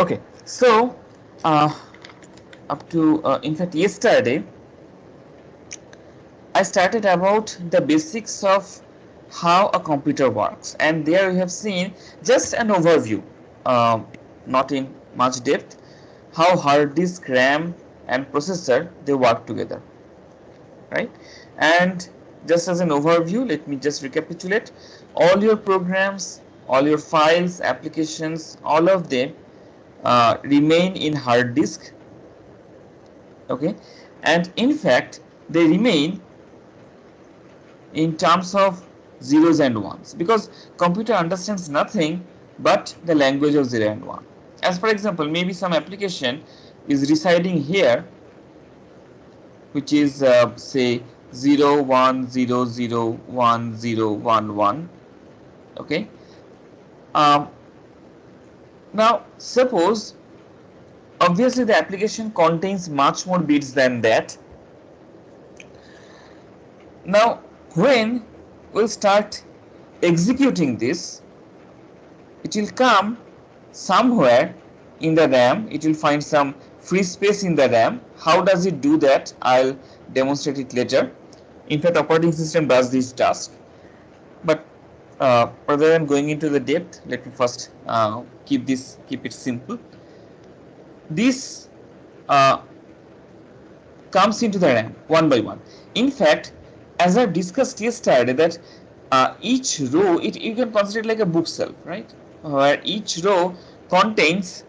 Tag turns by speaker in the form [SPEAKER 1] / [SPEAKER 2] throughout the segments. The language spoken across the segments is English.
[SPEAKER 1] Okay, so up to in fact yesterday I started about the basics of how a computer works, and there we have seen just an overview, not in much depth, how hard disk, RAM, and processor they work together, right? And just as an overview, let me just recapitulate. All your programs, all your files, applications, all of them remain in hard disk, okay, and in fact they remain in terms of zeros and ones, because computer understands nothing but the language of 0 and 1. As for example, maybe some application is residing here, which is say 0 1 0 0 1 0 1 1. Okay, um, now suppose obviously the application contains much more bits than that. Now when we'll start executing this, it will come somewhere in the RAM. It will find some free space in the RAM. How does it do that? I'll demonstrate it later. In fact, operating system does this task. But rather than going into the depth, let me first keep it simple. This uh, comes into the RAM one by one. In fact, as I discussed yesterday, that each row, you can consider it like a bookshelf, right? Where each row contains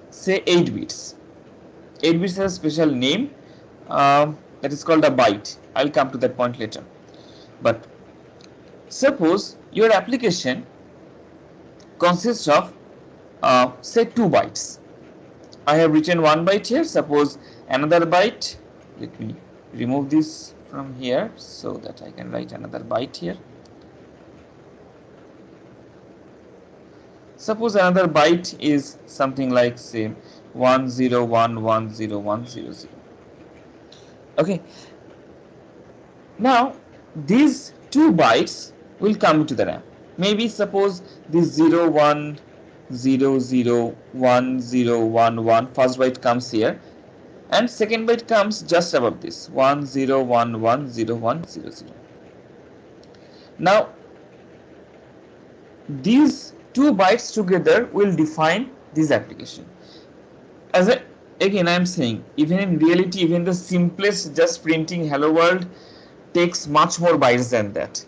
[SPEAKER 1] say 8 bits. 8 bits has a special name that is called a byte. I'll come to that point later. But suppose your application consists of say 2 bytes. I have written 1 byte here. Suppose another byte. Let me remove this from here so that I can write another byte here. Suppose another byte is something like say 10110100. Okay. Now these 2 bytes will come to the RAM. Maybe suppose this 01001011 first byte comes here, and second byte comes just above this 10110100. Now these 2 bytes together will define this application. As again I am saying, even in reality, even the simplest just printing hello world takes much more bytes than that.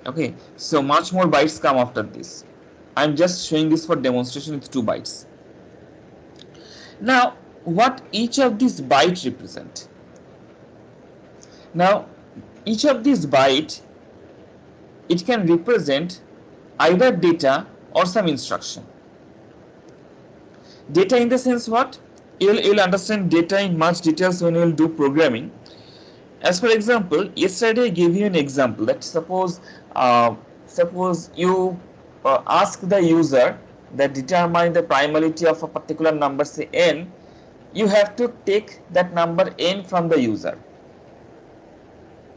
[SPEAKER 1] Okay, so much more bytes come after this. I'm just showing this for demonstration with 2 bytes. Now what each of these bytes represent? Now each of these byte, it can represent either data or some instruction. Data in the sense what? You'll understand data in much details when you'll do programming. As for example, yesterday I gave you an example that suppose you ask the user that determine the primality of a particular number, say n. You have to take that number n from the user,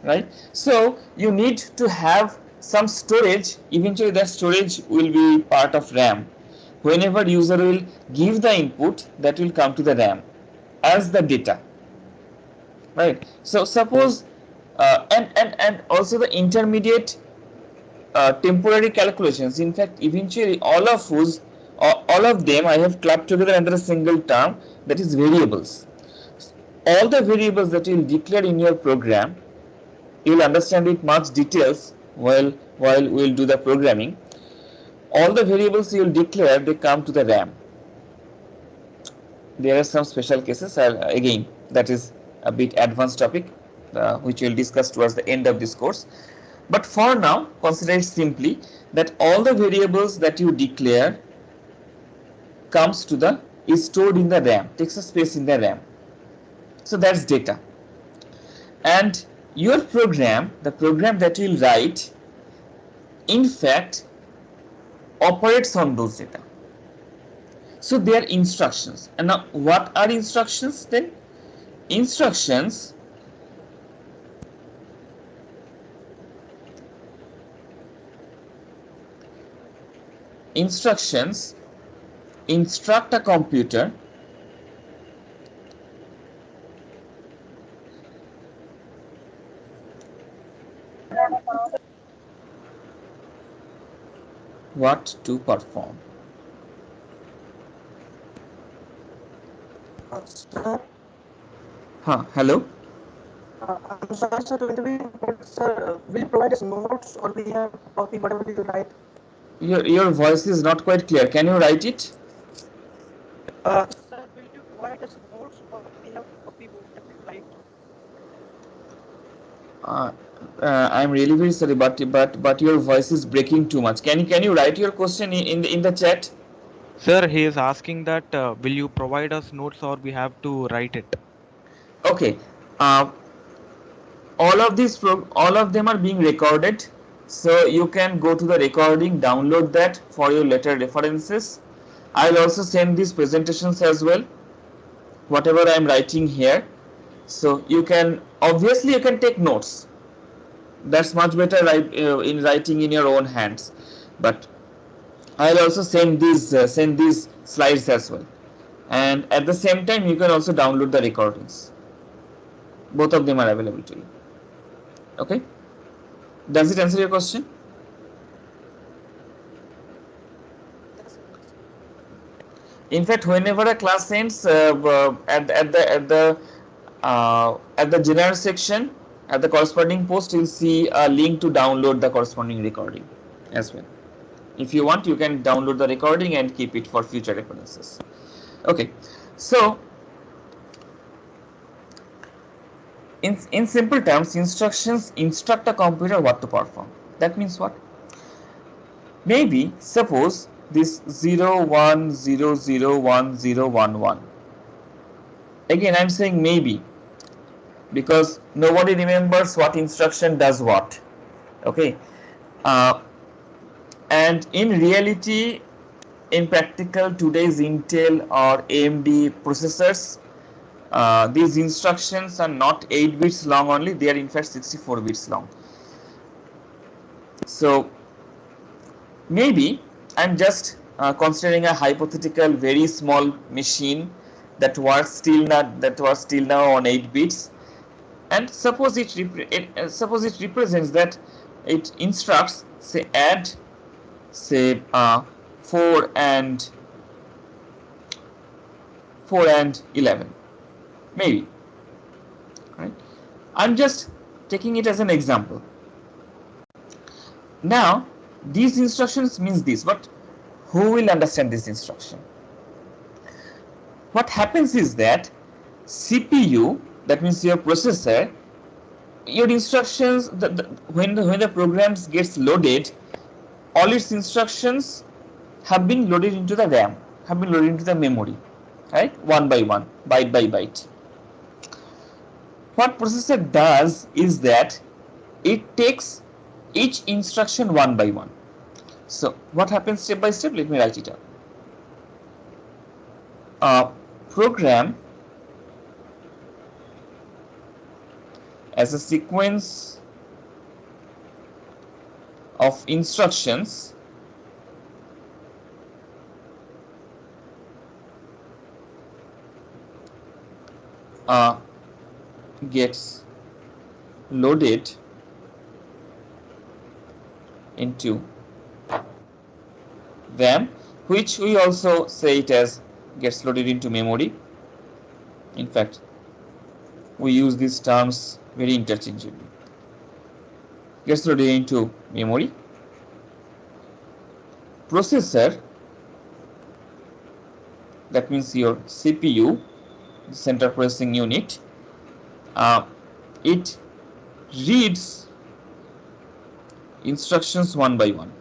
[SPEAKER 1] right? So you need to have some storage. Eventually that storage will be part of RAM. Whenever user will give the input, that will come to the RAM as the data, right? So suppose and also the intermediate temporary calculations. In fact, eventually all of them I have clubbed together under a single term, that is variables. All the variables that you will declare in your program, you will understand it much details while we will do the programming. All the variables you will declare, they come to the RAM. There are some special cases, again that is a bit advanced topic, which we will discuss towards the end of this course. But for now, consider it simply that all the variables that you declare is stored in the RAM, takes a space in the RAM. So that's data. And your program, the program that you will write, in fact operates on those data. So they are instructions. And now what are instructions then? Instructions instruct a computer what to perform.
[SPEAKER 2] Sir,
[SPEAKER 1] Hello.
[SPEAKER 2] I'm sorry, sir, to intervene, but sir, will you provide us notes or we have copy whatever you write?
[SPEAKER 1] Your voice is not quite clear. Can you write it?
[SPEAKER 2] Sir, will you provide us notes or we have copy whatever you write?
[SPEAKER 1] Uh, I'm really very sorry, but your voice is breaking too much. Can you write your question in the chat?
[SPEAKER 3] Sir, he is asking that will you provide us notes or we have to write it?
[SPEAKER 1] Okay. Uh, all of them are being recorded, so you can go to the recording, download that for your later references. I'll also send these presentations as well, whatever I'm writing here. So you can take notes. That's much better in writing in your own hands. But I'll also send these slides as well. And at the same time, you can also download the recordings. Both of them are available to you. Okay. Does it answer your question? In fact, whenever a class ends, at the general section, at the corresponding post, you'll see a link to download the corresponding recording as well. If you want, you can download the recording and keep it for future references. Okay, so in simple terms, instructions instruct a computer what to perform. That means what? Maybe suppose this 01001011. Again, I'm saying maybe because nobody remembers what instruction does what. Okay, uh, and in reality, in practical today's Intel or AMD processors, these instructions are not 8 bits long only, they are in fact 64 bits long. So maybe I'm just considering a hypothetical very small machine that was still now on 8 bits, and suppose suppose it represents that it instructs, say, add, say, 4 and 11, maybe, right? I'm just taking it as an example. Now these instructions means this, but who will understand this instruction? What happens is that CPU, that means your processor, your instructions, when the programs gets loaded, all its instructions have been loaded into the RAM, have been loaded into the memory, right? One by one, byte by byte. What processor does is that it takes each instruction one by one. So what happens step by step? Let me write it up. Program as a sequence of instructions gets loaded into RAM, which we also say it as gets loaded into memory. In fact, we use these terms very interchangeably. Gets loaded into memory. Processor, that means your CPU, the central processing unit, it reads instructions one by one.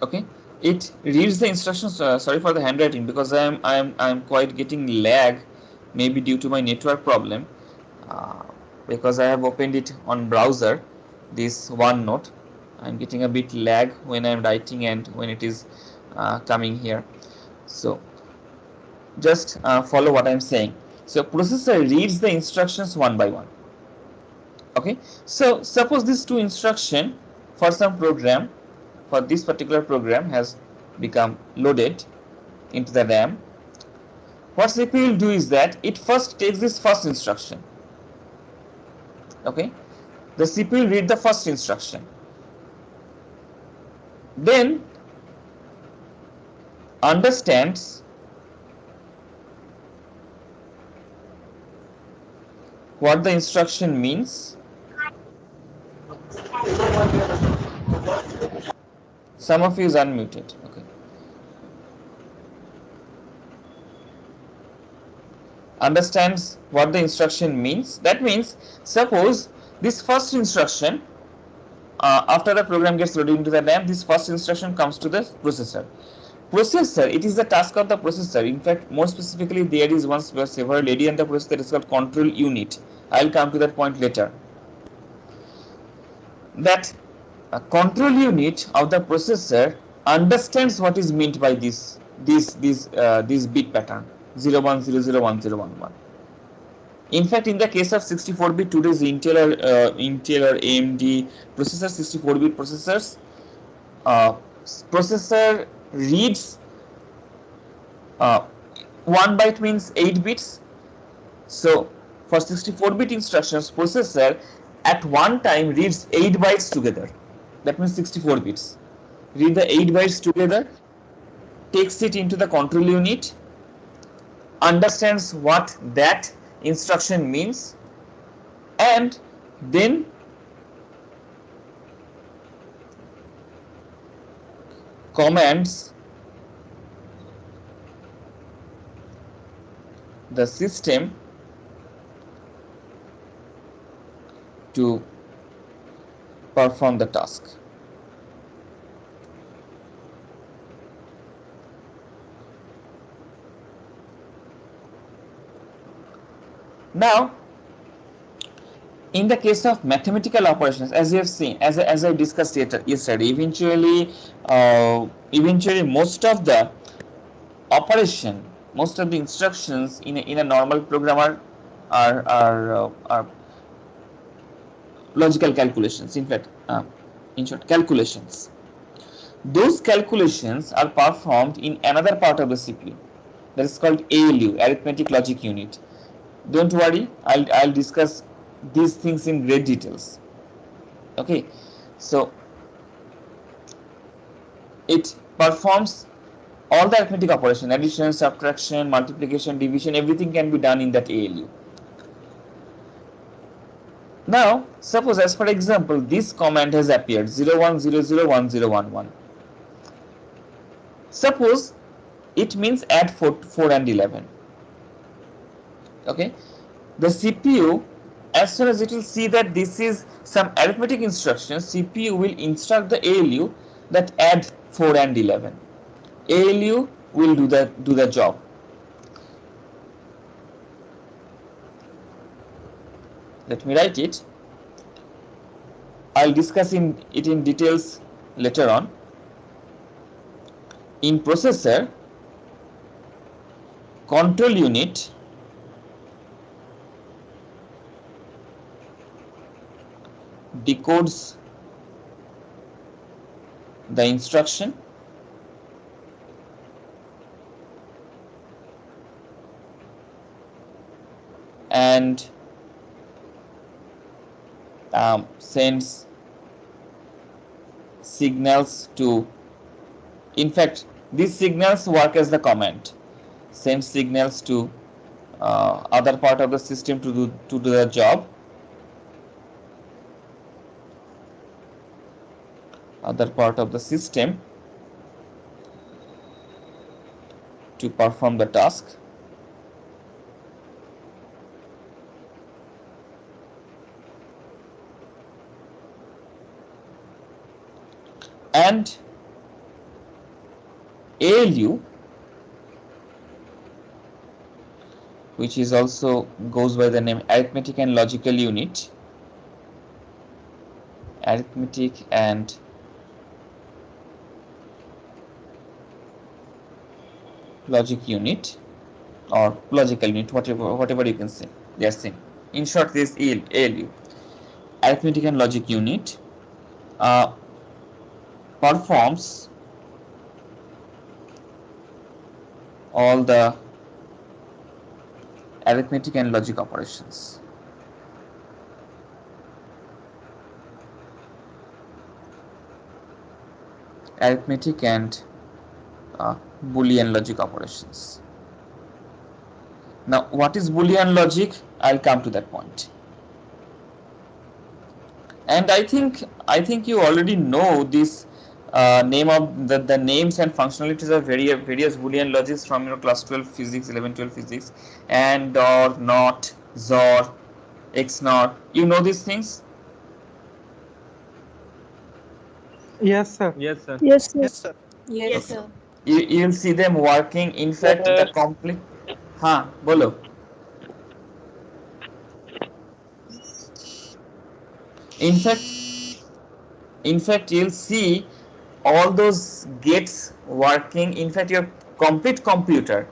[SPEAKER 1] Okay, it reads the instructions. Sorry for the handwriting, because I'm quite getting lag, maybe due to my network problem, uh, because I have opened it on browser, this OneNote. I'm getting a bit lag when I'm writing and when it is coming here. So just follow what I'm saying. So processor reads the instructions one by one. Okay, so suppose these two instruction for some program, for this particular program has become loaded into the RAM. What CPU will do is that it first takes this first instruction. Okay, the CPU will read the first instruction, then understands what the instruction means. Some of you is unmuted. Okay. Understands what the instruction means. That means, suppose this first instruction, after the program gets loaded into the RAM, this first instruction comes to the processor. It is the task of the processor. In fact, more specifically, there is one several area in the processor that is called control unit. I will come to that point later. That control unit of the processor understands what is meant by this bit pattern 01001011. In fact, in the case of 64-bit, today's Intel or AMD processor, 64-bit processors, processor reads 1 byte means 8 bits. So for 64-bit instructions, processor at one time reads 8 bytes together. That means 64 bits. Read the 8 bytes together, takes it into the control unit, understands what that instruction means, and then commands the system to perform the task. Now, in the case of mathematical operations, as you have seen, as I discussed yesterday, eventually most of the operation, most of the instructions in a normal program are logical calculations. In fact, in short, calculations. Those calculations are performed in another part of the CPU, that is called ALU, arithmetic logic unit. Don't worry, I'll discuss these things in great details. Okay, so it performs all the arithmetic operation, addition, subtraction, multiplication, division, everything can be done in that ALU. Now, suppose, as for example, this command has appeared 01001011. Suppose it means add 4 and 11. Okay, the CPU, as soon as it will see that this is some arithmetic instruction, CPU will instruct the ALU that add 4 and 11. ALU will do the job. Let me write it. I'll discuss it in details later on. In processor, control unit decodes the instruction and sends signals to, in fact, these signals work as the command, sends signals to other part of the system to do the job, other part of the system to perform the task. And ALU, which is also goes by the name arithmetic and logical unit, arithmetic and logic unit or logical unit, whatever you can say, they are same. In short, this ALU. arithmetic and logic unit performs all the arithmetic and logic operations. Arithmetic and Boolean logic operations. Now, what is Boolean logic? I'll come to that point. And I think you already know this name of the names and functionalities of various Boolean logics from your class 12 physics, 11, 12 physics, and, or, not, XOR, XNOR. You know these things?
[SPEAKER 2] Yes, sir.
[SPEAKER 3] Yes, sir.
[SPEAKER 4] Yes, sir.
[SPEAKER 2] Yes, sir.
[SPEAKER 4] Yes,
[SPEAKER 1] Okay.
[SPEAKER 4] sir.
[SPEAKER 1] You'll see them working. In fact, the complete. हाँ बोलो. In fact, you'll see all those gates working. In fact, your complete computer,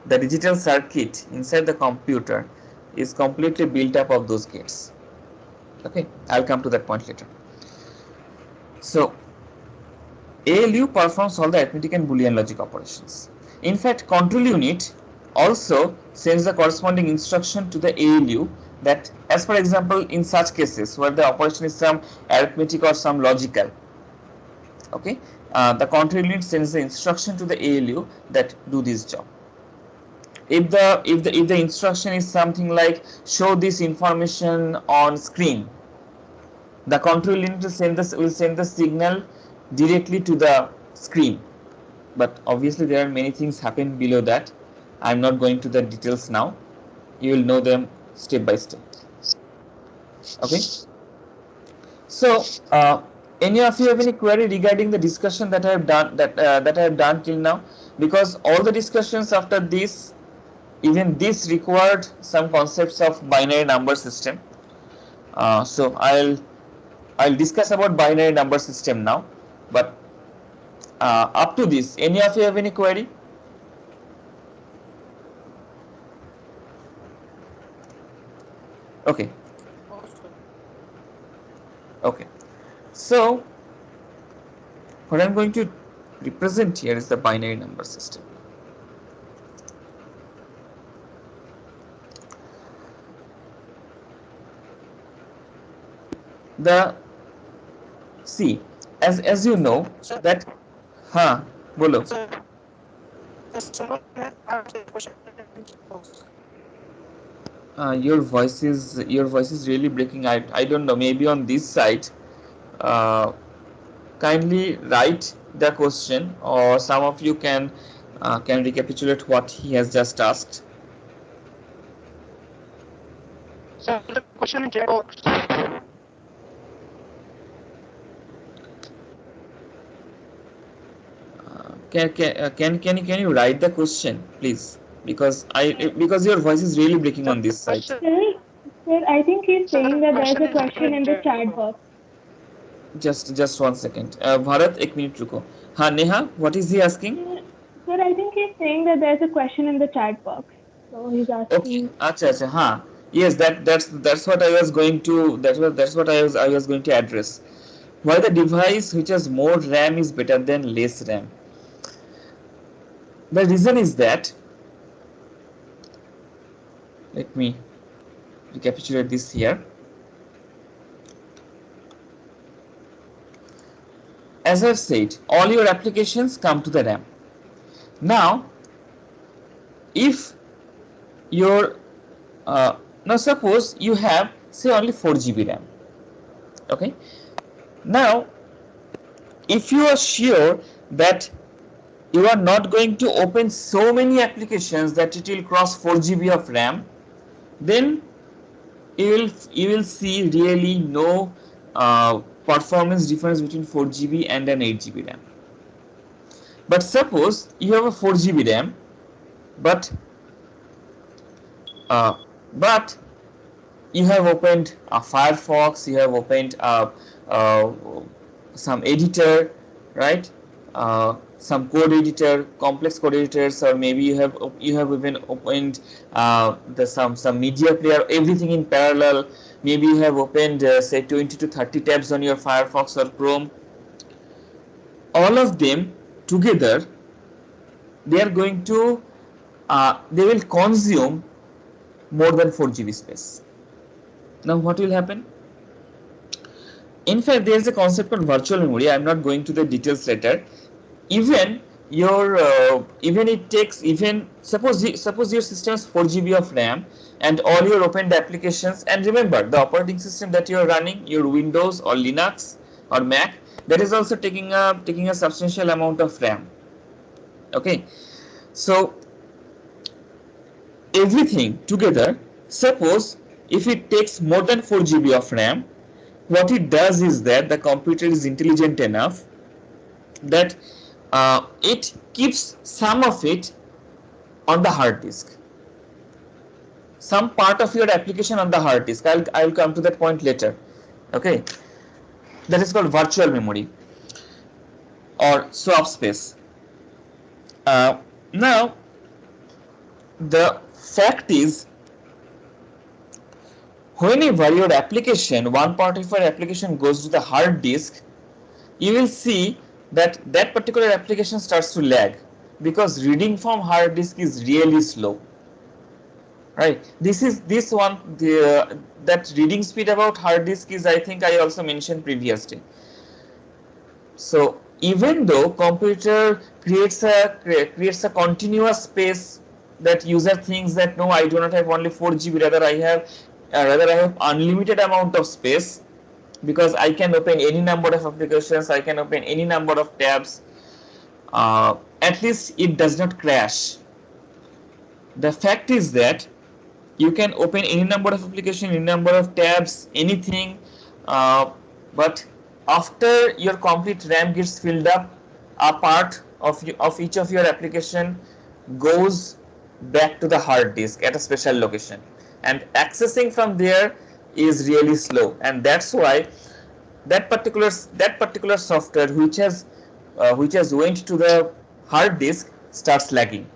[SPEAKER 1] the digital circuit inside the computer, is completely built up of those gates. Okay, I'll come to that point later. So, ALU performs all the arithmetic and Boolean logic operations. In fact, control unit also sends the corresponding instruction to the ALU, that, as for example, in such cases where the operation is some arithmetic or some logical, okay, the control unit sends the instruction to the ALU that do this job. If the instruction is something like show this information on screen, the control unit will send the signal directly to the screen. But obviously there are many things happen below that. I'm not going to the details now. You will know them step by step. Okay. So, any of you have any query regarding the discussion that I have done that I have done till now? Because all the discussions after this, even this required some concepts of binary number system. So I'll discuss about binary number system now. But up to this, any of you have any query? Okay. Okay. So what I'm going to represent here is the binary number system. The see, as you know that bolo. Your voice is really breaking. I don't know, maybe on this side. Kindly write the question, or some of you can recapitulate what he has just asked.
[SPEAKER 2] Sir, the question in chat box.
[SPEAKER 1] Can you write the question, please? Because your voice is really breaking on this side.
[SPEAKER 4] Sir, I think he's saying that there's a question in the chat box.
[SPEAKER 1] Just 1 second. Bharat, एक minute रुको. हाँ Neha, what is he asking?
[SPEAKER 4] Sir, I think he's saying that there's a question in the chat box. So he's asking.
[SPEAKER 1] Okay. अच्छा हाँ. Yes, that's what I was going to I was going to address. Why the device which has more RAM is better than less RAM? The reason is that, let me recapitulate this here. As I've said, all your applications come to the RAM. Now, if your now suppose you have say only 4 GB RAM. Okay. Now, if you are sure that you are not going to open so many applications that it will cross 4 GB of RAM, then you will see really no performance difference between 4 GB and an 8 GB RAM. But suppose you have a 4 GB RAM, but you have opened a Firefox, you have opened some editor, right? some code editor, complex code editors, or maybe you have even opened the some media player, everything in parallel. Maybe you have opened say 20 to 30 tabs on your Firefox or Chrome. All of them together, they are going to they will consume more than 4 GB space. Now what will happen? In fact, there is a concept called virtual memory. I am not going to the details later. Even your even it takes, even suppose your system is 4 GB of RAM and all your opened applications, and remember the operating system that you are running, your Windows or Linux or Mac, that is also taking a substantial amount of RAM. Okay, so everything together, suppose if it takes more than 4 GB of RAM, what it does is that the computer is intelligent enough that it keeps some of it on the hard disk, some part of your application on the hard disk. I'll come to that point later. Okay, that is called virtual memory or swap space. Now the fact is, whenever your application, one part of your application goes to the hard disk, you will see that that particular application starts to lag, because reading from hard disk is really slow, right? That reading speed about hard disk is, I think I also mentioned previously. So even though computer creates a continuous space, that user thinks that no, I do not have only 4 GB, rather I have unlimited amount of space, because I can open any number of applications, I can open any number of tabs. At least it does not crash. The fact is that you can open any number of applications, any number of tabs, anything, but after your complete RAM gets filled up, a part of each of your application goes back to the hard disk at a special location, and accessing from there is really slow, and that's why that particular software which has went to the hard disk starts lagging.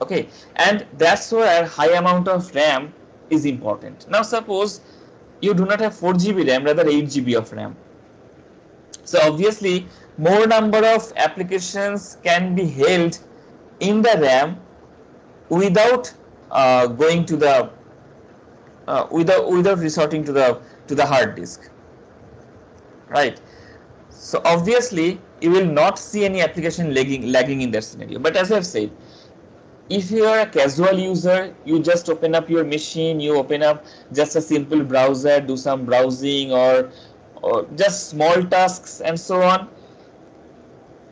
[SPEAKER 1] Okay, and that's where high amount of RAM is important. Now suppose you do not have 4 GB RAM, rather 8 GB of RAM. So obviously more number of applications can be held in the RAM without going to the without resorting to the hard disk, right? So obviously you will not see any application lagging in that scenario. But as I've said, if you are a casual user, you just open up your machine, you open up just a simple browser, do some browsing or just small tasks and so on,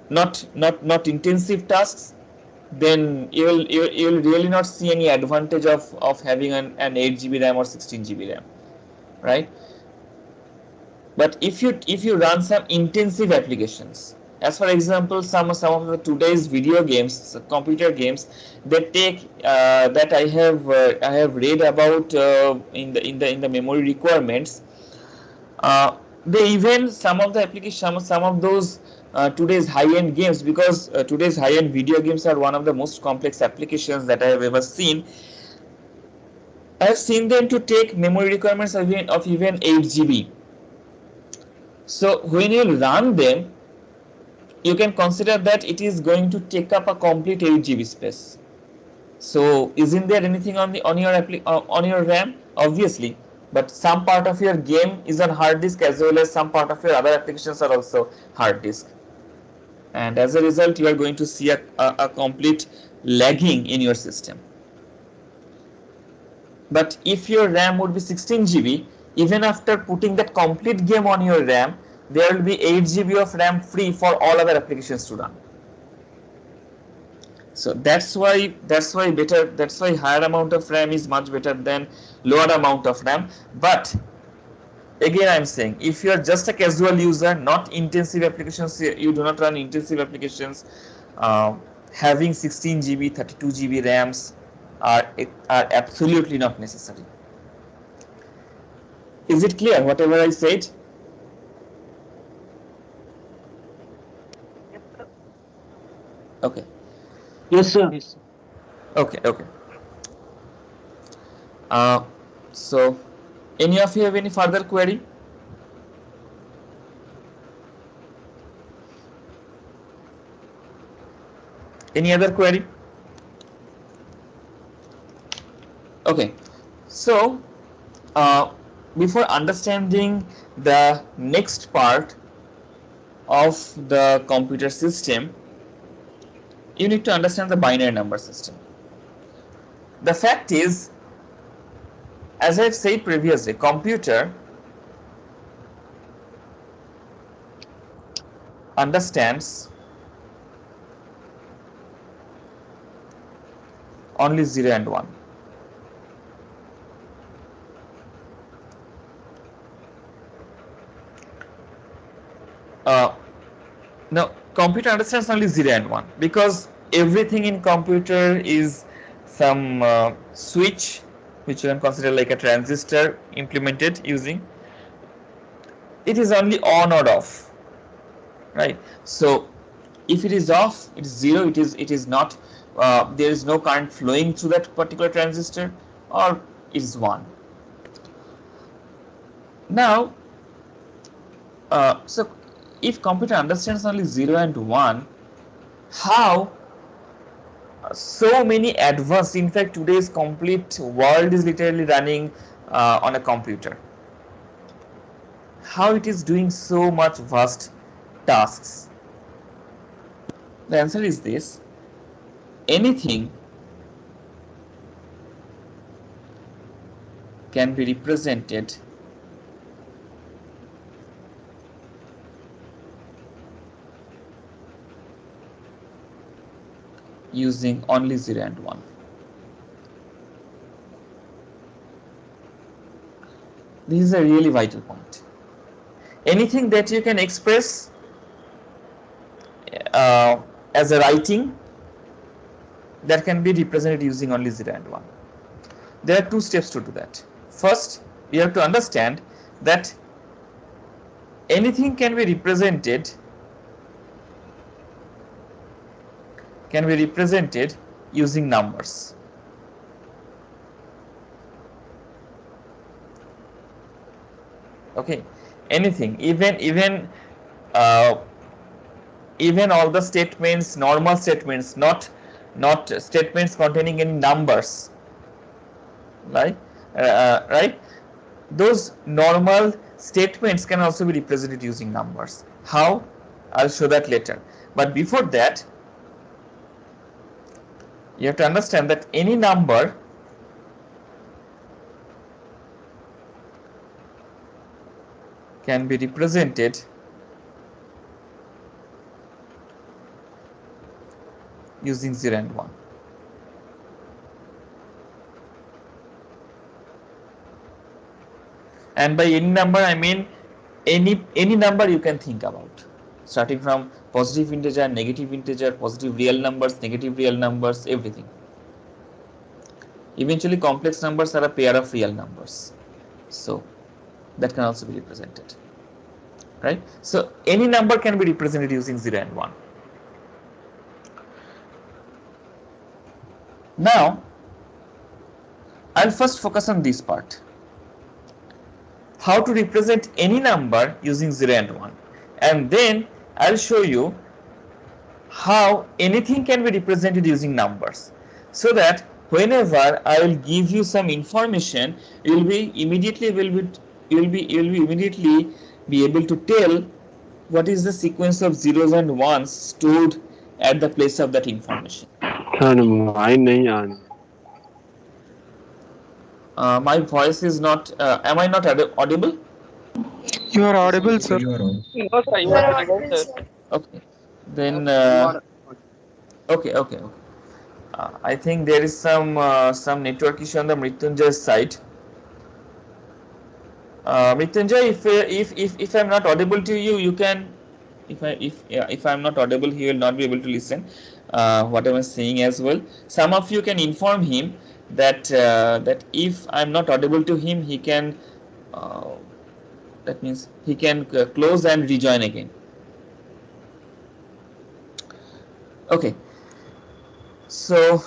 [SPEAKER 1] not intensive tasks, then you will really not see any advantage of having an 8 GB RAM or 16 GB RAM, right? But if you run some intensive applications, as for example some of the today's video games, computer games, they take that I have read about in the memory requirements, they even some of the applications, some of those today's high-end games, because today's high-end video games are one of the most complex applications that I have ever seen. I have seen them to take memory requirements of even 8 GB. So when you run them, you can consider that it is going to take up a complete 8 GB space. So isn't there anything on your RAM? Obviously, but some part of your game is on hard disk, as well as some part of your other applications are also hard disk, and as a result you are going to see a complete lagging in your system. But if your RAM would be 16 GB, even after putting that complete game on your RAM, there will be 8 GB of RAM free for all other applications to run. So that's why higher amount of RAM is much better than lower amount of RAM. But again, I'm saying, if you are just a casual user, not intensive applications, you do not run intensive applications, having 16 GB, 32 GB RAMs are absolutely not necessary. Is it clear whatever I said? Okay.
[SPEAKER 2] Yes, sir.
[SPEAKER 1] Okay. Okay. So any of you have any further query? Any other query? Okay. So before understanding the next part of the computer system, you need to understand the binary number system. The fact is, as I've said previously, computer understands only 0 and 1. Now, computer understands only 0 and 1 because everything in computer is some switch, which you can consider like a transistor implemented using. It is only on or off, right? So if it is off, it is 0. It is not. There is no current flowing through that particular transistor, or it is 1. Now, so if computer understands only 0 and 1, how so many advanced, in fact today's complete world is literally running on a computer, how it is doing so much vast tasks? The answer is this: anything can be represented using only 0 and 1. This is a really vital point. Anything that you can express as a writing, that can be represented using only 0 and 1. There are two steps to do that. First, you have to understand that anything can be represented using numbers. Okay, anything, even all the statements, normal statements, not statements containing any numbers, right? Right? Those normal statements can also be represented using numbers. How? I'll show that later. But before that, you have to understand that any number can be represented using 0 and 1. And by any number, I mean any number you can think about, starting from positive integer, negative integer, positive real numbers, negative real numbers, everything. Eventually, complex numbers are a pair of real numbers, so that can also be represented, right? So any number can be represented using 0 and 1. Now, I'll first focus on this part: how to represent any number using 0 and 1, and then I'll show you how anything can be represented using numbers, so that whenever I will give you some information, you will be immediately able to tell what is the sequence of zeros and ones stored at the place of that information. My voice is not. Am I not audible?
[SPEAKER 3] You are audible, sir.
[SPEAKER 5] You are on.
[SPEAKER 2] No, sir, you are audible, sir.
[SPEAKER 1] Okay, then
[SPEAKER 2] You
[SPEAKER 1] okay. I think there is some network issue on the Mrityunjay's side. Mrityunjay, if I'm not audible to you, you can. If I'm not audible, he will not be able to listen what I was saying as well. Some of you can inform him that if I'm not audible to him, he can. That means he can close and rejoin again. Okay. So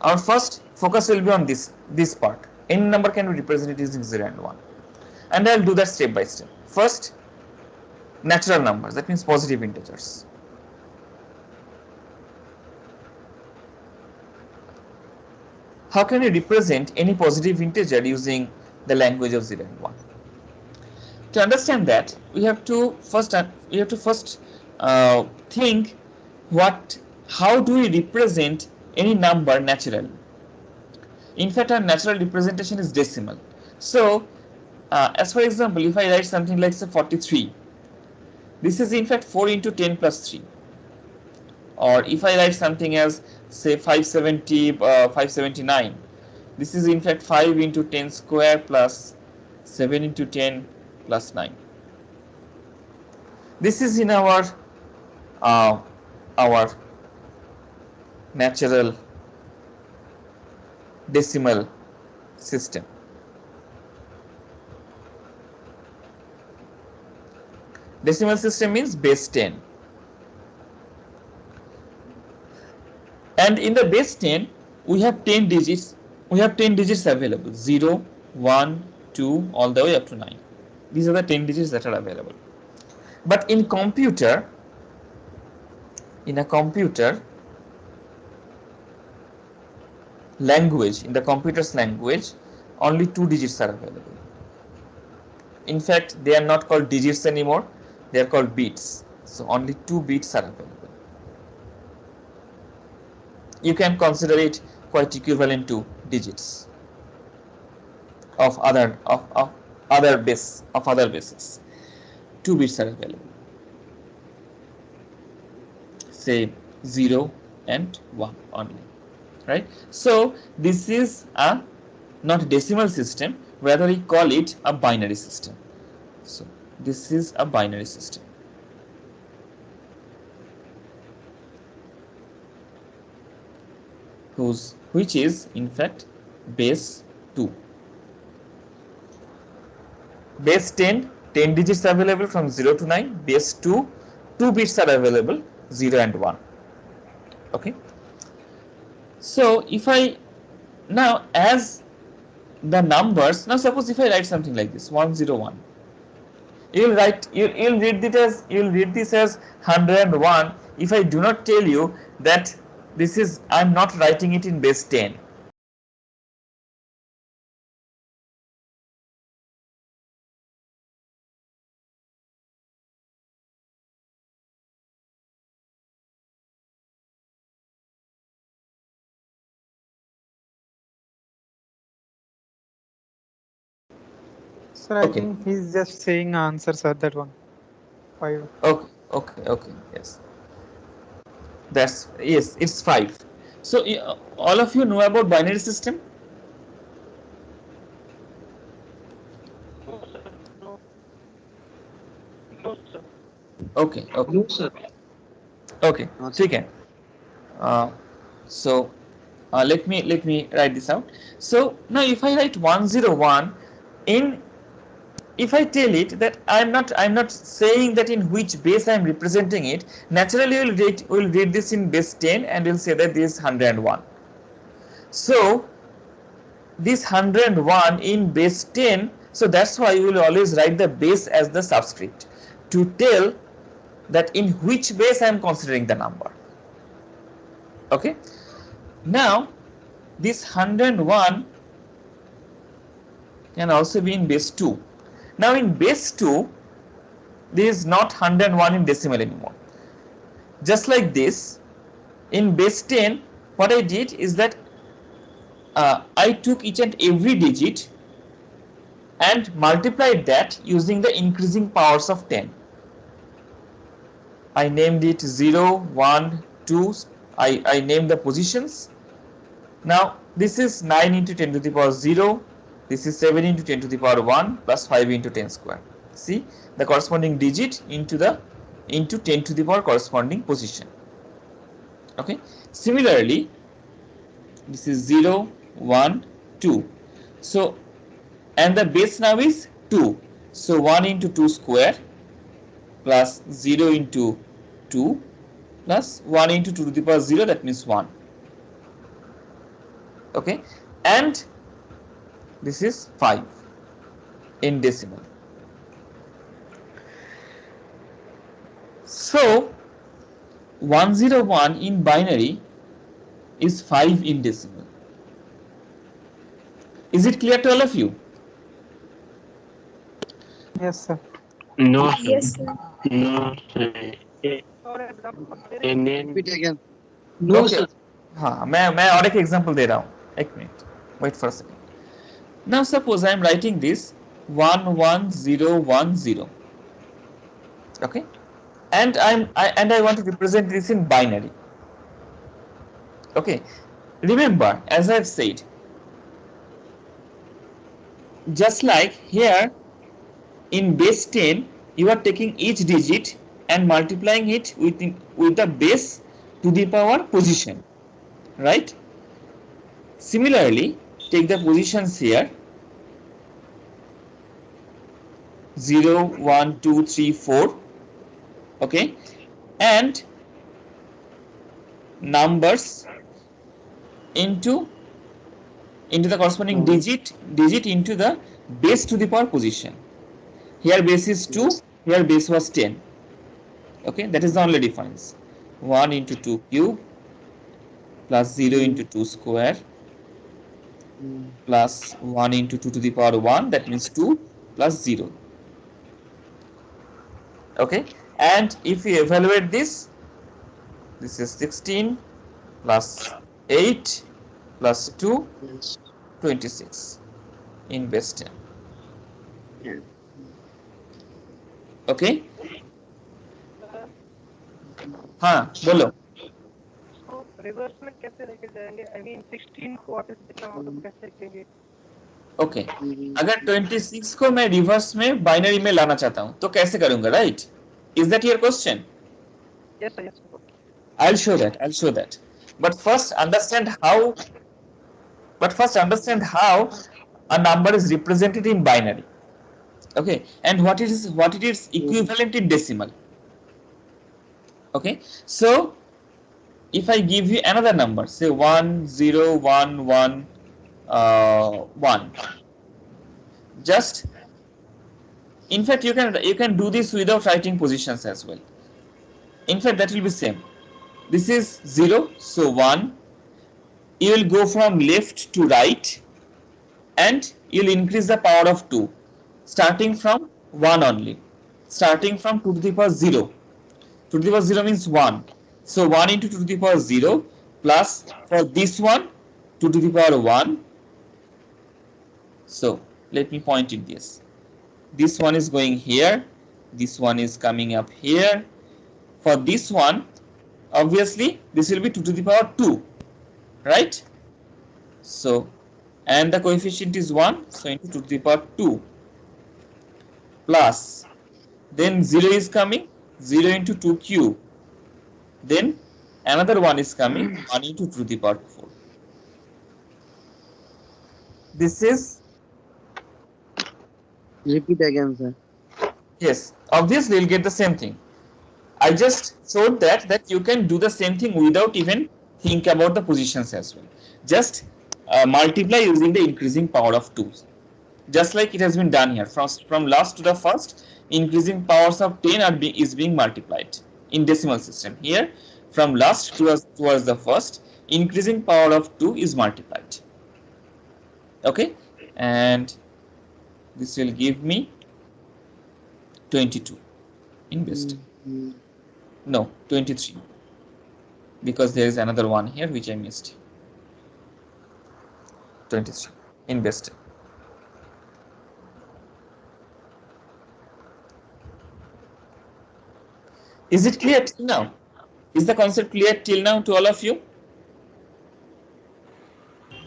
[SPEAKER 1] our first focus will be on this part. Any number can be represented using 0 and 1, and I'll do that step by step. First, natural numbers, that means positive integers. How can we represent any positive integer using the language of 0 and 1? To understand that, we have to first think how do we represent any number naturally. In fact, our natural representation is decimal. So as for example, if I write something like say 43, this is in fact 4 into 10 plus 3. Or if I write something as say 579, this is in fact 5 into 10 square plus 7 into 10 plus 9. This is in our natural decimal system. Decimal system means base 10. And in the base 10, we have 10 digits. We have 10 digits available: 0, 1, 2, all the way up to 9. These are the 10 digits that are available. But in a computer language, in the computer's language, only 2 digits are available. In fact, they are not called digits anymore, they are called bits. So only 2 bits are available. You can consider it quite equivalent to digits of other bases. 2 bits are available, say 0 and 1 only, right? So this is a not decimal system, rather we call it a binary system. So this is a binary system. Which is in fact base 2. Base 10, 10 digits available from 0 to 9. Base 2, 2 bits are available, 0 and 1. Okay. So if I now as the numbers, now suppose if I write something like this, 101, you'll read this as 101 if I do not tell you that this is, I'm not writing it in base 10.
[SPEAKER 5] Sir, I think he's just saying answer, sir, that one. 5.
[SPEAKER 1] Okay, yes. Yes, it's 5. So all of you know about binary system? Okay.
[SPEAKER 2] No, sir.
[SPEAKER 1] Okay, okay. So let me write this out. So now if I write 101 if I tell it that I'm not saying that in which base I'm representing it, naturally we'll read this in base 10 and we'll say that this is 101. So this 101 in base 10, so that's why we will always write the base as the subscript to tell that in which base I am considering the number. Okay. Now this 101 can also be in base 2. Now in base 2, there is not 101 in decimal anymore. Just like this, in base 10, what I did is that I took each and every digit and multiplied that using the increasing powers of 10. I named it 0, 1, 2. I named the positions. Now this is 9 into 10 to the power 0. This is 7 into 10 to the power 1 plus 5 into 10 square. See the corresponding digit into 10 to the power corresponding position. Okay. Similarly, this is 0, 1, 2. So and the base now is 2. So 1 into 2 square plus 0 into 2 plus 1 into 2 to the power 0, that means 1. Okay, and this is 5 in decimal. So 101 in binary is 5 in decimal. Is it clear to all of you?
[SPEAKER 5] Yes, sir.
[SPEAKER 6] No, sir.
[SPEAKER 7] Yes, sir.
[SPEAKER 6] No, sir.
[SPEAKER 2] For example,
[SPEAKER 6] Repeat again.
[SPEAKER 7] No,
[SPEAKER 1] Okay.
[SPEAKER 7] sir.
[SPEAKER 1] हाँ मैं और एक example दे रहा हूँ. एक minute. Wait for a second. Now suppose I am writing this 11010. Okay, and I want to represent this in binary. Okay, remember, as I've said, just like here in base 10, you are taking each digit and multiplying it with the base to the power position, right? Similarly, take the positions here 0, 1, 2, 3, 4, okay, and numbers into the corresponding digit into the base to the power position. Here base is 2, here base was 10. Okay, that is the only difference. 1 into 2 cube plus 0 into 2 square plus 1 into 2 to the power 1, that means 2 plus 0. Okay, and if we evaluate this is 16 plus 8 plus 2, 26 in base 10. Okay, हाँ बोलो.
[SPEAKER 2] तो reverse में कैसे लेके जाएंगे? I mean 16 को वापस कितना मतलब कैसे लिखेंगे?
[SPEAKER 1] ओके, अगर 26 को मैं रिवर्स में बाइनरी में लाना चाहता हूँ तो कैसे करूंगा, right? Is that your question?
[SPEAKER 2] Yes, sir. Yes, sir.
[SPEAKER 1] I'll show that. But first understand how a number is represented in binary. Okay, and what it is equivalent in decimal. Okay, so if I give you another number, say 1 0 1 1 1, just in fact you can do this without writing positions as well. In fact, that will be same. This is 0, so 1. You will go from left to right and you will increase the power of 2, starting from 1 only, starting from 2 to the power 0. 2 to the power 0 means 1. So 1 into 2 to the power 0 plus for this one 2 to the power 1. So let me point it this. This one is going here, this one is coming up here. For this one, obviously this will be 2 to the power 2, right? So, and the coefficient is 1, so into 2 to the power 2 plus, then 0 is coming, 0 into 2 cube, then another one is coming, 1 into 2 to the power 4. This is,
[SPEAKER 7] Repeat again, sir.
[SPEAKER 1] yes, obviously you'll get the same thing. I just showed that you can do the same thing without even think about the positions as well. Just multiply using the increasing power of 2. Just like it has been done here. From last to the first, increasing powers of 10 is being multiplied in decimal system. Here, from last towards the first, increasing power of 2 is multiplied. Okay, and this will give me 22 in base 10. No, 23, because there is another one here which I missed. 23 in base 10. Is it clear till now? Is the concept clear till now to all of you?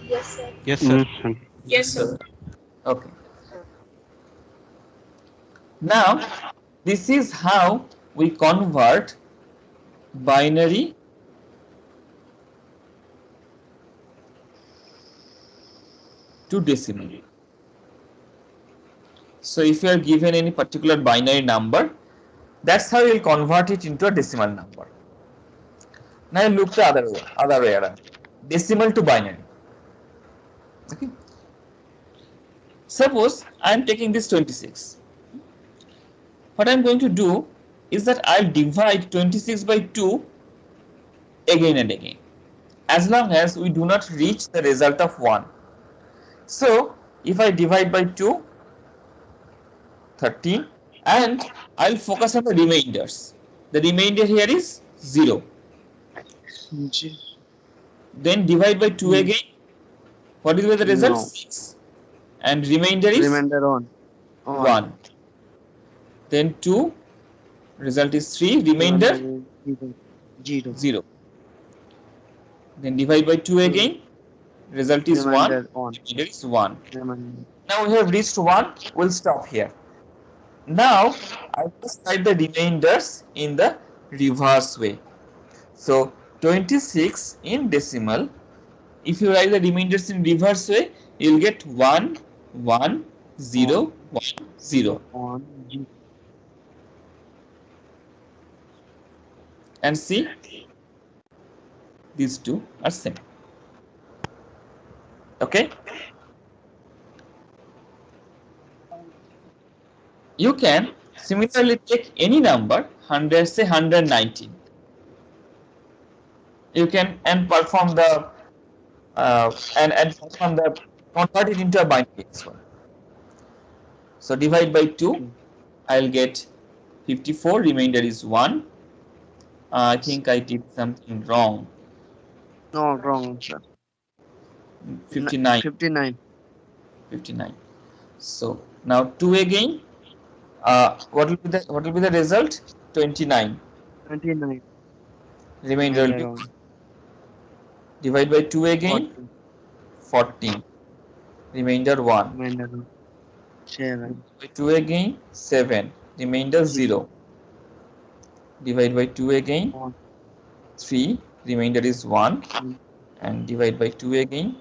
[SPEAKER 7] Yes, sir.
[SPEAKER 3] Yes, sir.
[SPEAKER 7] Yes, sir.
[SPEAKER 1] Okay. Now, this is how we convert binary to decimal. So if you are given any particular binary number, that's how you will convert it into a decimal number. Now look the other way around. Decimal to binary. Okay. Suppose I am taking this 26. What I am going to do is that I'll divide 26 by 2 again and again, as long as we do not reach the result of 1. So if I divide by 2, 13, and I'll focus on the remainders. The remainder here is 0. Then divide by 2 again. What is the result?
[SPEAKER 7] No.
[SPEAKER 1] 6. And remainder is
[SPEAKER 7] Remainder on.
[SPEAKER 1] 1. Then 2, result is 3, remainder
[SPEAKER 7] 0.
[SPEAKER 1] 0. Then divide by 2 again, result is 1,
[SPEAKER 7] Remainder on.
[SPEAKER 1] remainder is 1.
[SPEAKER 7] Remainder.
[SPEAKER 1] Now we have reached 1, we'll stop here. Now I just write the remainders in the reverse way. So 26 in decimal, if you write the remainders in reverse way, you'll get 1, 1, 0, 1, 0.
[SPEAKER 7] On.
[SPEAKER 1] And see, these two are same. Okay. You can similarly take any number, 100, say 119. You can and perform the convert it into a binary as well. So divide by 2, I'll get 54. Remainder is 1. I think I did something wrong.
[SPEAKER 7] No, wrong, sir.
[SPEAKER 1] 59.
[SPEAKER 7] 59.
[SPEAKER 1] 59. So now 2 again. What will be the result? 29.
[SPEAKER 7] 29.
[SPEAKER 1] Remainder will be
[SPEAKER 7] Remainder on.
[SPEAKER 1] divide by 2 again. 14. Remainder 1.
[SPEAKER 7] Remainder on. 7.
[SPEAKER 1] By 2 again. 7. Remainder 0. Divide by 2 again. 3. Remainder is 1. And divide by 2 again.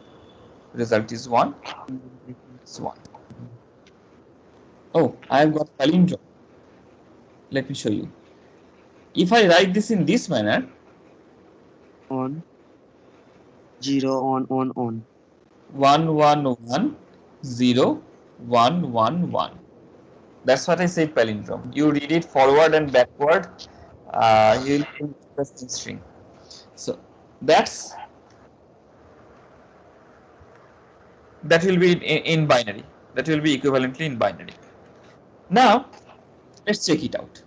[SPEAKER 1] Result is 1. It's 1. Oh, I have got palindrome. Let me show you. If I write this in this manner,
[SPEAKER 7] On. 0 on.
[SPEAKER 1] 1 1 1 0 1 1 1. That's what I said palindrome. You read it forward and backward, you will get interesting string. So that will be in binary. That will be equivalently in binary. Now let's check it out.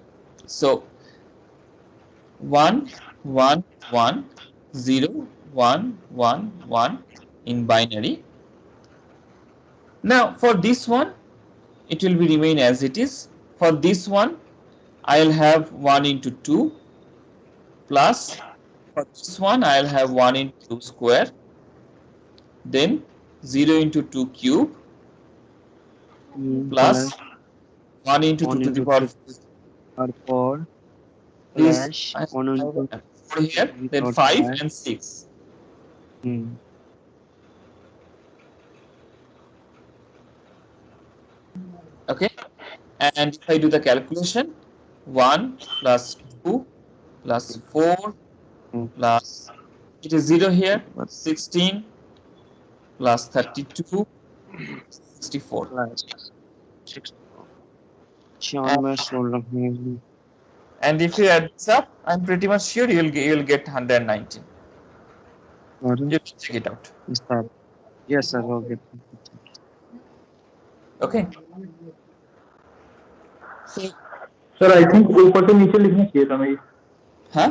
[SPEAKER 1] So 1 1 1 0 1 1 1 in binary. Now for this one, it will be remain as it is. For this one, I'll have 1 into 2 plus, for this one I'll have 1 into 2 square, then 0 into 2 cube plus 1 into 2 to the power
[SPEAKER 7] 4.
[SPEAKER 1] is
[SPEAKER 7] Slash 1 into
[SPEAKER 1] 4 here, then 5 and 6. Okay, and if I do the calculation, 1 plus 2 plus 4 plus, it is 0 here, 16 plus 32, 64.
[SPEAKER 7] Plus 64.
[SPEAKER 1] And if you add this up, I'm pretty much sure you'll get 119. You can check it out.
[SPEAKER 7] Yes, sir. Okay.
[SPEAKER 1] Okay. So,
[SPEAKER 2] sir I think ऊपर से नीचे लिखना चाहिए था मैं ये
[SPEAKER 1] हाँ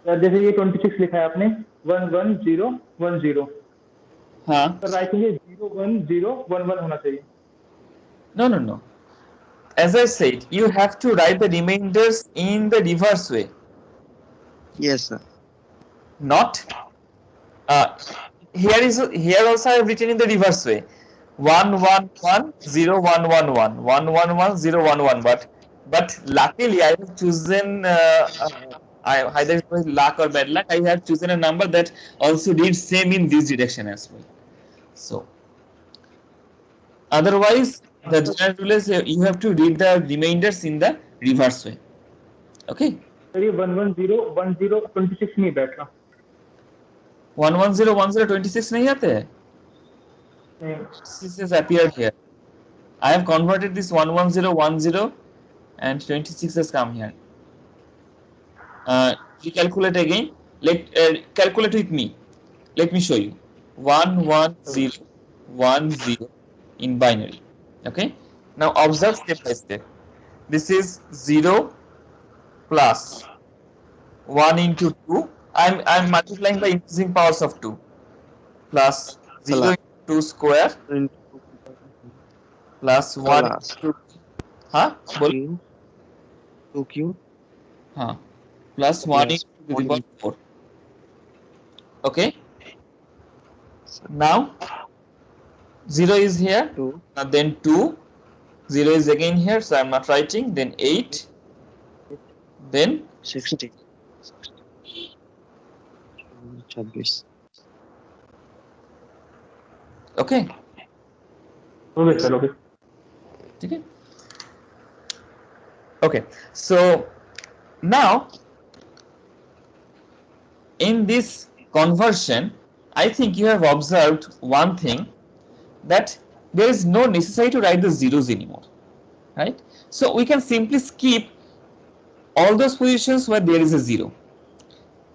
[SPEAKER 2] sir जैसे ये 26 लिखा है आपने 11010
[SPEAKER 1] हाँ
[SPEAKER 2] सर आई थिंक ये 01011 होना चाहिए
[SPEAKER 1] no. As I said, you have to write the remainders in the reverse way.
[SPEAKER 7] Yes, sir.
[SPEAKER 1] Not here also I have written in the reverse way. 111 0111 111 011, but luckily I have chosen either it was luck or bad luck, I have chosen a number that also reads same in this direction as well. So otherwise the general rule is you have to read the remainders in the reverse way. Okay,
[SPEAKER 8] sir ये 1101026 नहीं बैठ रहा
[SPEAKER 1] 1101026 नहीं आते हैं?
[SPEAKER 8] नहीं
[SPEAKER 1] This has appeared here. I have converted this 11010 and 26 has come here. Recalculate again. Let calculate with me. Let me show you. 11010 in binary. Okay. Now observe step by step. This is 0 plus 1 into 2. I'm multiplying by increasing powers of 2 plus 0 into 2 square plus 1
[SPEAKER 7] Plus.
[SPEAKER 1] into 2. हाँ बोल.
[SPEAKER 7] Q. 2Q.
[SPEAKER 1] हाँ plus 1
[SPEAKER 7] Plus
[SPEAKER 1] into the power 4. Okay. Now 0 is here.
[SPEAKER 7] 2.
[SPEAKER 1] Then 2. 0 is again here, so I'm not writing. Then 8. Then
[SPEAKER 7] 60. 26.
[SPEAKER 1] okay.
[SPEAKER 8] Okay sir okay
[SPEAKER 1] ठीक है. Okay. So now in this conversion, I think you have observed one thing, that there is no necessity to write the zeros anymore, right? So we can simply skip all those positions where there is a 0,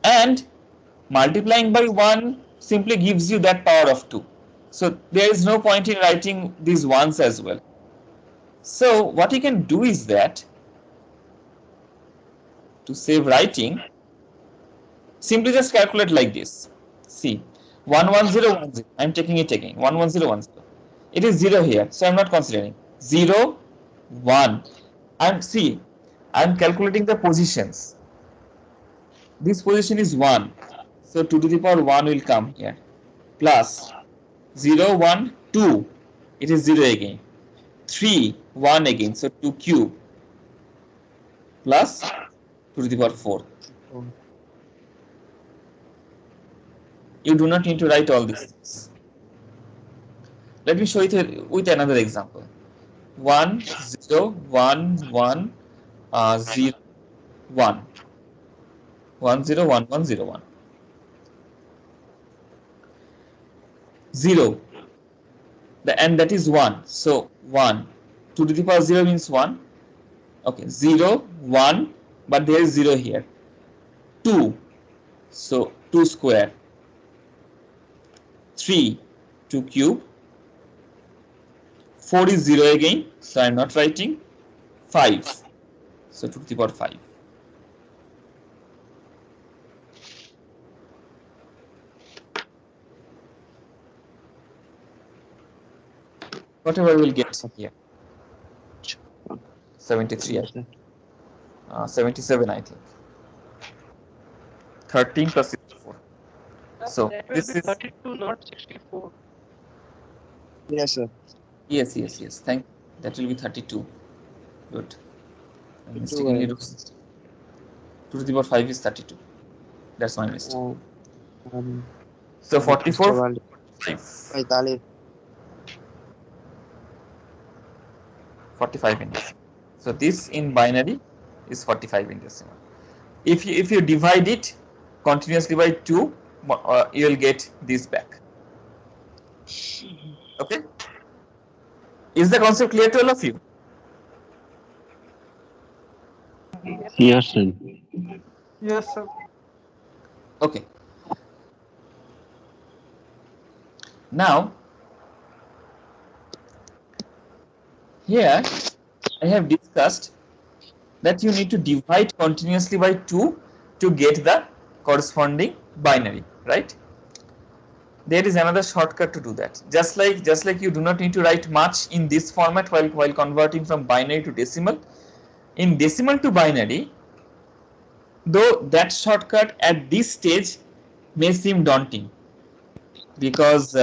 [SPEAKER 1] and multiplying by 1 simply gives you that power of 2. So there is no point in writing these ones as well. So what you can do is that, to save writing, simply just calculate like this. See, 11010, I am taking it again, 11010. It is 0 here, so I am not considering. 0, 1. And see, I am calculating the positions. This position is 1, so 2 to the power 1 will come here. Plus 0, 1, 2, it is 0 again. 3, 1 again, so 2 cube. Plus 2 to the power 4. You do not need to write all these things. Let me show it with another example. 1, 0, 1, 1, 0, 1. 1, 0, 1, 1, 0, 1. 0. And that is 1. So 1. 2 to the power 0 means 1. Okay, 0, 1, but there is 0 here. 2. So 2 square. 3, 2 cube. 4 is 0 again, so I am not writing. 5. So 2 to the power 5. Whatever we'll get here. 73, I think. 77, I think. 13 plus 64. So this is
[SPEAKER 2] 32, not 64.
[SPEAKER 7] Yes, sir.
[SPEAKER 1] yes. Thank. That will be 32. Good. I
[SPEAKER 7] 32,
[SPEAKER 1] mistakenly wrote 60. 2 to the power 5 is 32. That's my mistake. So 44, 5. 45 in decimal. So this in binary is 45 in decimal. If you divide it continuously by 2, you will get this back. Okay. Is the concept clear to all of you?
[SPEAKER 6] Yes, sir.
[SPEAKER 5] Yes, sir.
[SPEAKER 1] Okay. Now, here I have discussed that you need to divide continuously by 2 to get the corresponding binary, right? There is another shortcut to do that. Just like you do not need to write much in this format while converting from binary to decimal. In decimal to binary, though that shortcut at this stage may seem daunting, because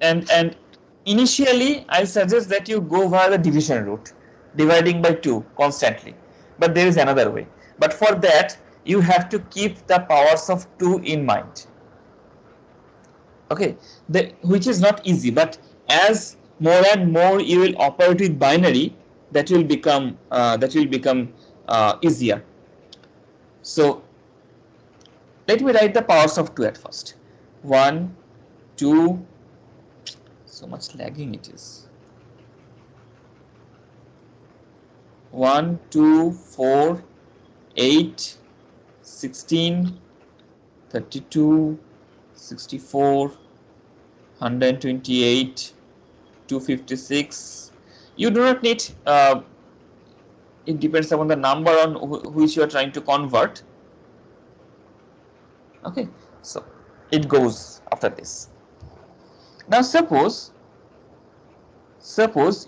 [SPEAKER 1] and initially I suggest that you go via the division route, dividing by 2 constantly. But there is another way. But for that, you have to keep the powers of 2 in mind. Okay, which is not easy, but as more and more you will operate with binary, that will become easier. So let me write the powers of 2 at first. 1, 2, so much lagging it is. 1, 2, 4, 8, 16, 32, 64, 128, 256. You do not need, it depends upon the number on which you are trying to convert. Okay, so it goes after this. Now suppose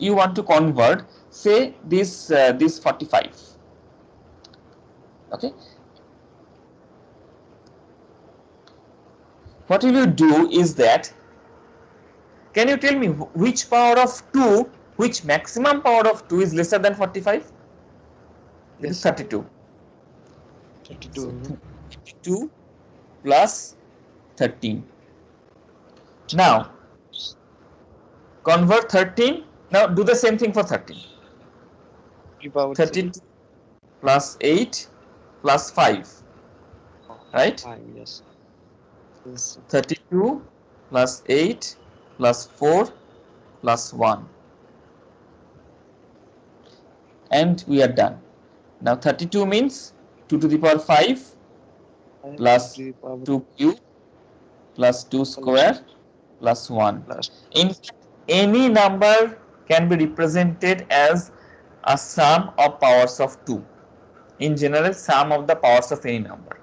[SPEAKER 1] you want to convert, say this 45. Okay, what will you do is that, can you tell me which power of 2, which maximum power of 2 is lesser than 45? It is 32.
[SPEAKER 7] 32.
[SPEAKER 1] So 32 plus 13. Now convert 13. Now do the same thing for 13.
[SPEAKER 7] 3 power
[SPEAKER 1] 32 plus 8 plus 5. Right?
[SPEAKER 7] 5, yes. Yes.
[SPEAKER 1] 32 plus 8 plus 4 plus 1. And we are done. Now 32 means 2 to the power 5 plus
[SPEAKER 7] 3 power
[SPEAKER 1] 2 cube plus 2 square plus 1.
[SPEAKER 7] plus
[SPEAKER 1] In fact, any number can be represented as a sum of powers of 2. In general, sum of the powers of any number.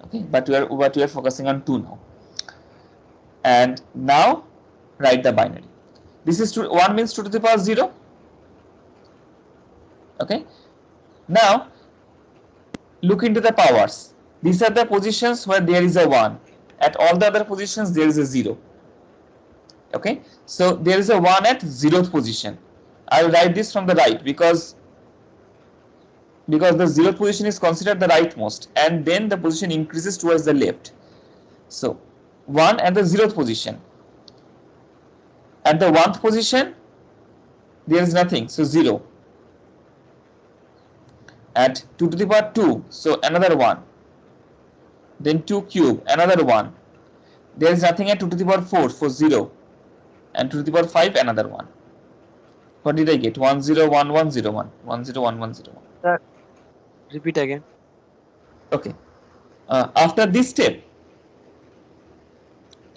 [SPEAKER 1] Okay, but we are focusing on 2 now. And now write the binary. This is 1 means 2 to the power 0. Okay. Now look into the powers. These are the positions where there is a 1. At all the other positions there is a 0. Okay, so there is a 1 at 0th position. I will write this from the right because the 0th position is considered the rightmost, and then the position increases towards the left. So 1 at the 0th position. At the 1th position there is nothing, so 0. At 2 to the power 2, so another 1. Then 2 cube, another 1. There is nothing at 2 to the power 4, so 0. And 2 to the power 5, another 1. What did I get? 1 0 1 1 0 1 1 0 1 1 0 1.
[SPEAKER 7] repeat again.
[SPEAKER 1] Okay. After this step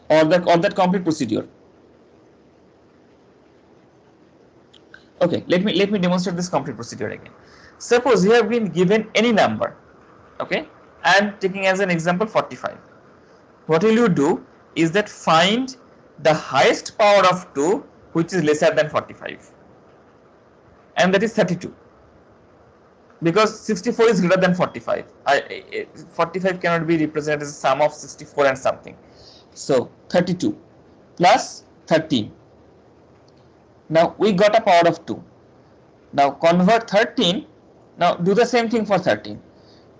[SPEAKER 1] or that complete procedure. Okay, let me demonstrate this complete procedure again. Suppose you have been given any number. Okay, I am taking as an example 45. What will you do is that find the highest power of 2 which is lesser than 45, and that is 32, because 64 is greater than 45. 45 cannot be represented as a sum of 64 and something. So 32 plus 13. Now we got a power of 2. Now convert 13. Now do the same thing for 13.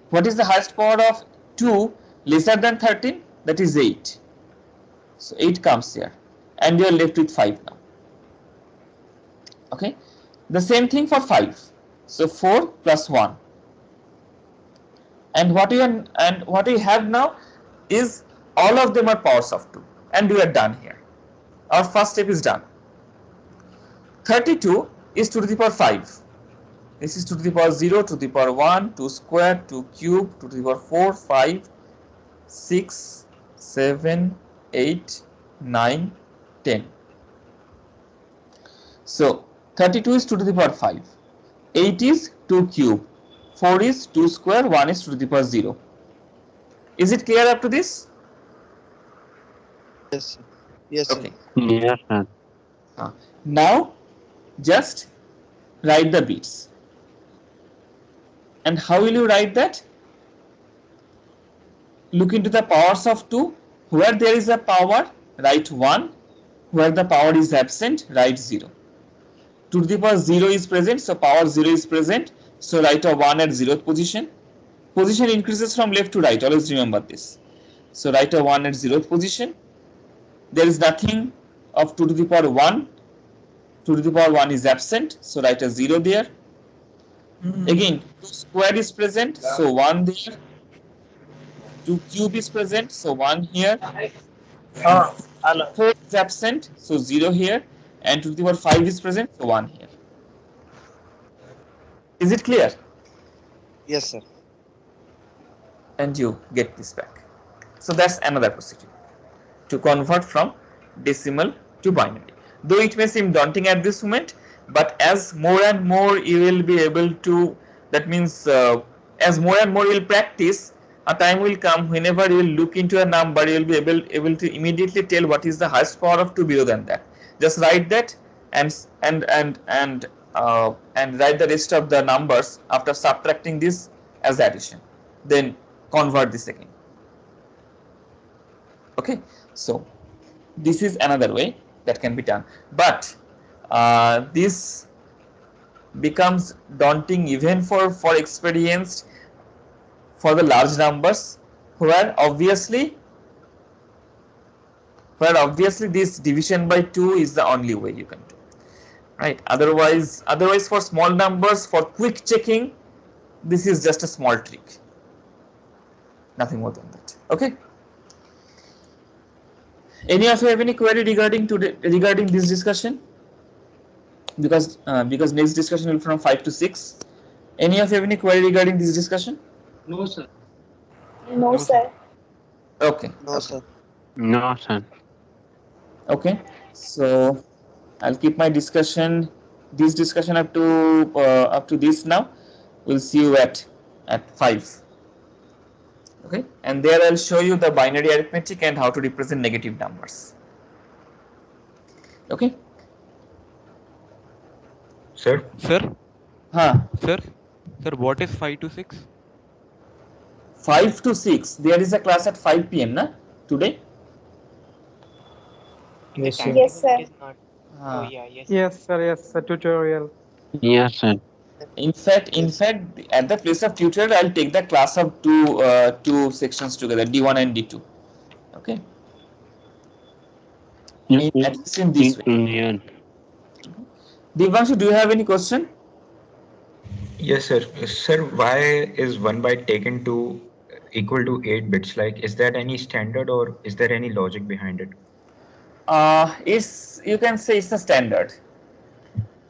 [SPEAKER 1] What is the highest power of 2 lesser than 13? That is 8. So 8 comes here, and you are left with 5 now. Okay, the same thing for 5. So 4 plus 1. And what you have now is all of them are powers of 2, and we are done here. Our first step is done. 32 is 2 to the power 5. This is 2 to the power 0, 2 to the power 1, 2 square, 2 cube, 2 to the power 4, 5, 6, 7, 8, 9, 10. So 32 is 2 to the power 5. 8 is 2 cube. 4 is 2 square. 1 is 2 to the power 0. Is it clear up to this?
[SPEAKER 7] Yes, sir. Yes, sir.
[SPEAKER 1] Okay.
[SPEAKER 6] Yes, sir.
[SPEAKER 1] Now just write the bits. And how will you write that? Look into the powers of 2. Where there is a power, write 1. Where the power is absent, write 0. 2 to the power 0 is present, so power 0 is present. So write a 1 at 0th position. Position increases from left to right, always remember this. So write a 1 at 0th position. There is nothing of 2 to the power 1. 2 to the power 1 is absent, so write a 0 there. Again, 2 square is present, so 1 there. 2 cube is present, so 1 here.
[SPEAKER 8] Hello.
[SPEAKER 1] 4 is absent, so 0 here. And 2 to the power 5 is present, so 1 here. Is it clear?
[SPEAKER 7] Yes, sir.
[SPEAKER 1] And you get this back. So that's another procedure to convert from decimal to binary. Though it may seem daunting at this moment, but as more and more you will be able to, that means as more and more you will practice, a time will come whenever you will look into a number, you will be able to immediately tell what is the highest power of 2 below than that. Just write that and write the rest of the numbers after subtracting this as addition. Then convert this again. Okay, so this is another way that can be done, but this becomes daunting even for experienced, for the large numbers, where obviously this division by 2 is the only way you can do, right? Otherwise for small numbers, for quick checking, this is just a small trick, nothing more than that. Okay, any of you have any query regarding this discussion? Because next discussion will be from 5 to 6. Any of you have any query regarding this discussion?
[SPEAKER 8] No, sir.
[SPEAKER 4] No, sir.
[SPEAKER 1] Okay.
[SPEAKER 7] No, sir.
[SPEAKER 6] No, sir.
[SPEAKER 1] Okay. So I'll keep my discussion up to this now. We'll see you at 5. Okay. And there I'll show you the binary arithmetic and how to represent negative numbers. Okay.
[SPEAKER 8] Sir.
[SPEAKER 3] Sir,
[SPEAKER 1] Huh.
[SPEAKER 3] sir, what is 5 to 6?
[SPEAKER 1] 5 to 6. There is a class at 5 p.m. na today.
[SPEAKER 8] Yes, sir.
[SPEAKER 4] Yes, sir.
[SPEAKER 1] Ah.
[SPEAKER 5] Yes, sir. Yes, sir. Tutorial.
[SPEAKER 6] Yes, sir.
[SPEAKER 1] In fact, at the place of tutorial, I'll take the class of two sections together, D1 and D2. Okay. At least in this way.
[SPEAKER 6] Yeah.
[SPEAKER 1] Divyanshu, do you have any question?
[SPEAKER 9] Yes, sir. Sir, why is 1 byte taken to equal to 8 bits? Like, is that any standard or is there any logic behind it?
[SPEAKER 1] You can say it's a standard.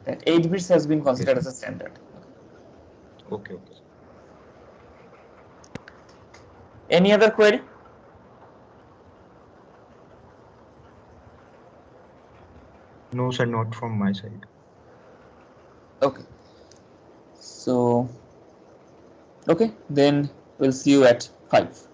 [SPEAKER 1] That 8 bits has been considered as a standard.
[SPEAKER 9] Okay.
[SPEAKER 1] Any other query?
[SPEAKER 9] No, sir, not from my side.
[SPEAKER 1] Okay. So, okay, then we'll see you at 5.